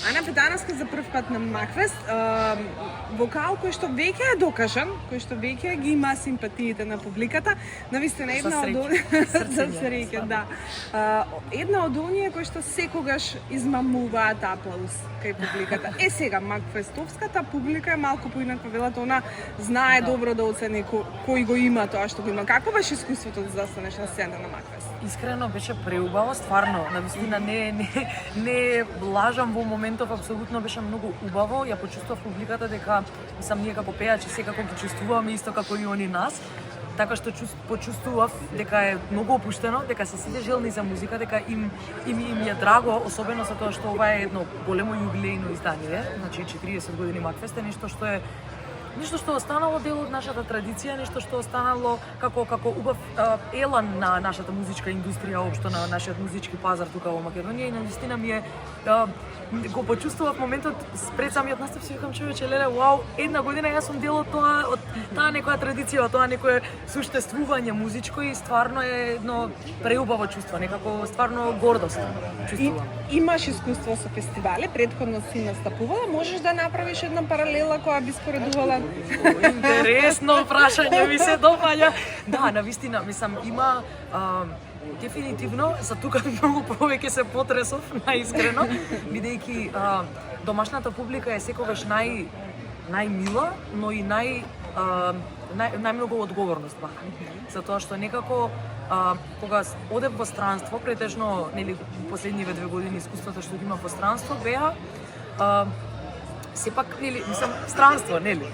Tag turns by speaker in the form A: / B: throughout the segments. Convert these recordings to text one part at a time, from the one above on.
A: Ана Петановска за прв пат на Макфест, вокал кој што веќе е докажан, кој што веќе ги има симпатиите на публиката, навистина една од за среќа, да. Една од оние кои што секогаш измамуваат аплауз кај публиката. Сега Макфестовската публика е малку поинаква, велат она знае добро да оцени кој го има тоа што го има. Како беше искуството да застанеш на сцена на Макфест?
B: Искрено беше преубаво, стварно, навистина не лажам во моментов, апсолутно беше многу убаво. Ја почувствував публиката дека сам ние како пејачи секако ги чувствуваме исто како и они нас. Така што почувствував дека е многу опуштено, дека се сите желни за музика, дека им е драго, особено за тоа што ова е едно големо јубилејно издание, значи 40 години Макфест е нешто што останало дел од нашата традиција, нешто што останало како убав елан на нашата музичка индустрија, општо на нашиот музички пазар тука во Македонија, и навистина ми е го почувствував моментот пред самиот настап, си викам човече, леле, вау, една година јас сум дел од таа некоја традиција, од тоа некое суштествување музичко, и стварно е едно преубаво чувство, некако стварно гордост чувствувам.
A: Имаш искуство со фестивали, претходно си настапувала, можеш да направиш една паралела која би споредувала?
B: Интересно прашање, ми се допаѓа. Да, навистина, мислам, има дефинитивно, за тука многу повеќе се потресов, наискрено, бидејќи домашната публика е секогаш најмила, но и најмногу одговорност бака. Затоа што некако кога одев во странство, претежно нели последниве 2 години искуството што ги има во странство беа сепак, нели, мислам, странство, нели?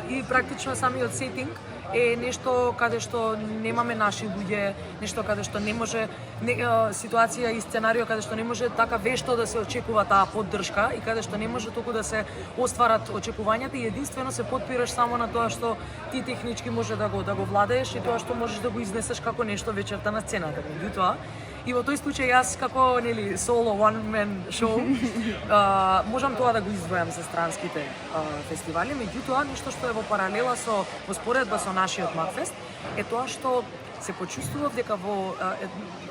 B: И практично самиот сетинг е нешто каде што немаме наши луѓе, нешто каде што не може, ситуација и сценарио каде што не може така вешто да се очекува таа поддршка и каде што не може толку да се остварат очекувањата, и единствено се подпираш само на тоа што ти технички може да го владееш и тоа што можеш да го изнесеш како нешто вечерта на сцената. Меѓутоа, и во тој случај јас како соло one man show можам тоа да го издвојам за странските фестивали, меѓутоа нешто што е во паралела во споредба со нашиот Макфест е тоа што се почувствував дека во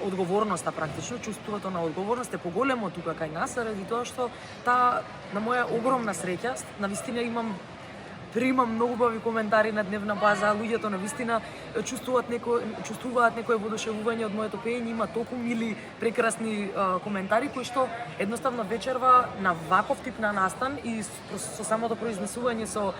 B: одговорноста, практично чувството на одговорност е поголемо тука кај нас, заради тоа што на моја огромна среќа, навистина примам многу убави коментари на дневна база, луѓето навистина чувствуваат некое воодушевување од моето пеење, има толку мили, прекрасни коментари кои што едноставно вечерва на ваков тип на настан и со самото произнесување со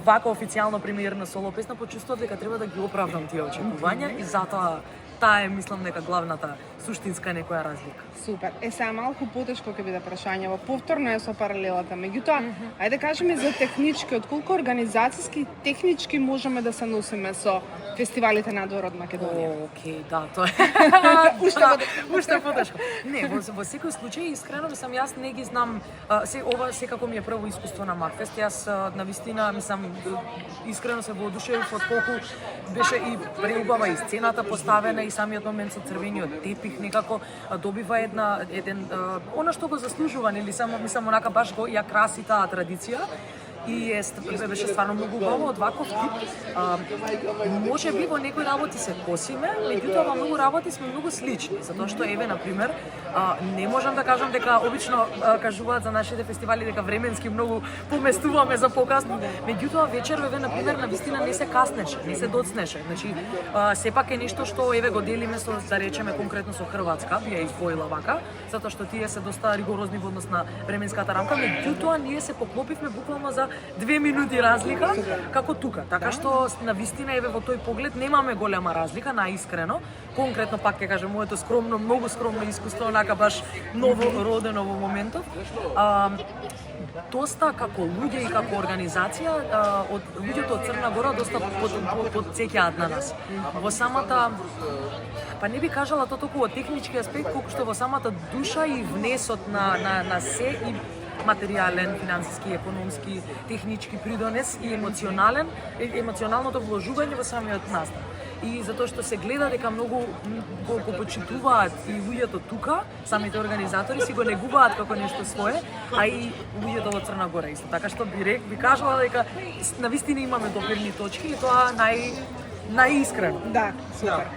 B: вака официјално премиерна соло песна почувствував дека треба да ги оправдам тие очекувања, и затоа таа е, мислам, нека главната суштинска некоја разлика.
A: Супер. Сега малку потешко ќе биде прашањево. Повторно е со паралелата, меѓутоа, ајде кажеме за технички, од колку организацијски технички можеме да се носиме со фестивалите надвор од Македонија?
B: Океј, да, тоа е. Уште потешко. Не, во секој случај, искрено мислам, јас не ги знам, ова секако ми е прво искуство на Макфест. Јас навистина, мислам, искрено се воодушевив од колку беше и преубава и сцената поставена, и самиот момент со црвениот тепих некако добива еден она што го заслужува, нели, само мислам онака баш го ја краси таа традиција. И беше стварно многу убаво од ваков тип. Може би во некои работи се косиме, меѓутоа во многу работи сме многу слични, затоа што еве на пример, не можам да кажам дека обично кажуваат за нашите фестивали дека временски многу поместуваме за покасно, меѓутоа вечер еве на пример навистина не се каснеше, не се доцнеше. Значи сепак е нешто што еве го делиме со, да речеме конкретно со Хрватска, би ја издвоила вака, затоа што тие се доста ригорозни во однос на временската рамка, меѓутоа ние се поклопивме буквално за 2 минути разлика, како тука. Така што навистина еве во тој поглед немаме голема разлика, наискрено. Конкретно пак ќе кажам моето скромно, многу скромно искуство, онака баш ново родено во моментов. Доста како луѓе и како организација, од луѓето од Црна Гора доста потсеќаат на нас. Во самата, па не би кажала тоа толку од технички аспект, колку што во самата душа и внесот на се и материјален, финансиски, економски, технички придонес и емоционалното вложување во самиот настан. И затоа што се гледа дека многу го почитуваат и луѓето тука, самите организатори си го негуваат како нешто свое, а и луѓето во Црна Гора исто. Така што би кажала дека навистина имаме допирни точки и тоа најискрено.
A: Да, супер.